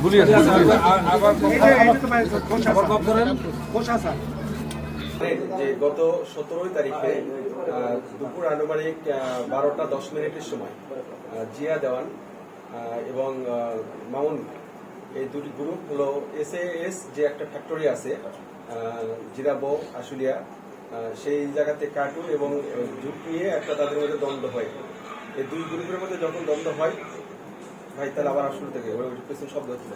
গুলি আছে যে গত 17 তারিখে দুপুর আনুমানিক 12টা 10 মিনিটের সময় জিয়া দেওয়ান এবং মামুন এই দুটি গ্রুপ হলো SAS যে একটা ফ্যাক্টরি আছে জিরাবো আশুলিয়া সেই জায়গাতে কার্টুন এবং জুট নিয়ে একটা তাদের মধ্যে দ্বন্দ্ব হয়। এই দুই গ্রুপের মধ্যে যখন দ্বন্দ্ব হয় ভাই তাহলে আবার আসল থেকে পেছন শব্দ হচ্ছে।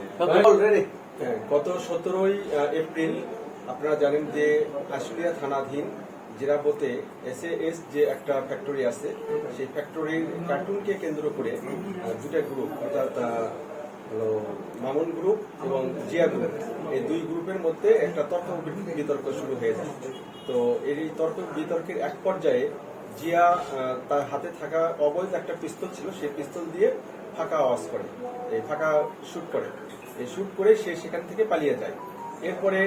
হ্যাঁ, গত 17 এপ্রিল আপনারা জানেন যে আশুলিয়া থানাধীন জিরাবোতে SAS যে একটা ফ্যাক্টরি আছে সেই ফ্যাক্টরির কার্টুনকে কেন্দ্র করে দুটা গ্রুপ অর্থাৎ মামুন গ্রুপ এবং জিয়া গ্রুপ এই দুই গ্রুপের মধ্যে একটা তর্ক বিতর্ক শুরু হয়ে যায়। তো এই তর্ক বিতর্কের এক পর্যায়ে জিয়া তার হাতে থাকা অবৈধ একটা পিস্তল ছিল সেই পিস্তল দিয়ে ফাঁকা আওয়াজ করে, এই ফাঁকা শুট করে, এই শুট করে সে সেখান থেকে পালিয়ে যায়। এরপরে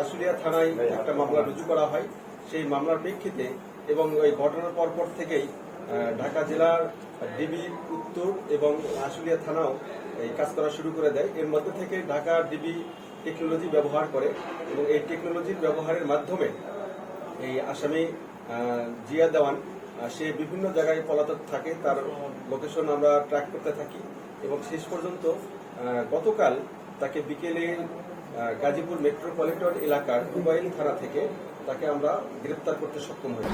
আশুলিয়া থানায় একটা মামলা রুজু করা হয়। সেই মামলার প্রেক্ষিতে এবং ওই ঘটনার পরপর থেকেই ঢাকা জেলার ডিবি উত্তর এবং আশুলিয়া থানাও এই কাজ করা শুরু করে দেয়। এর মধ্যে থেকে ঢাকা ডিবি টেকনোলজি ব্যবহার করে এবং এই টেকনোলজির ব্যবহারের মাধ্যমে এই আসামি জিয়া দেওয়ান সে বিভিন্ন জায়গায় পলাতক থাকে, তার লোকেশন আমরা ট্র্যাক করতে থাকি এবং শেষ পর্যন্ত গতকাল তাকে বিকেলে গাজীপুর মেট্রোপলিটন এলাকার রুবাইল থানা থেকে তাকে আমরা গ্রেপ্তার করতে সক্ষম হই।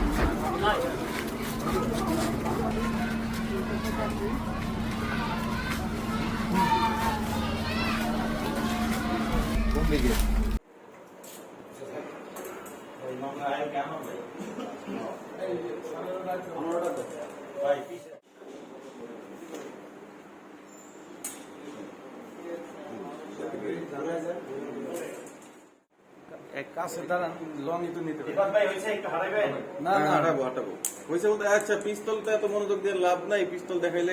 এক কাছে দাঁড়ান লংই তো নিতে না হাঁটাবো হয়েছে বলতে আচ্ছা পিস্তলটা এত মনোযোগ দিয়ে লাভ নাই, পিস্তল দেখাইলে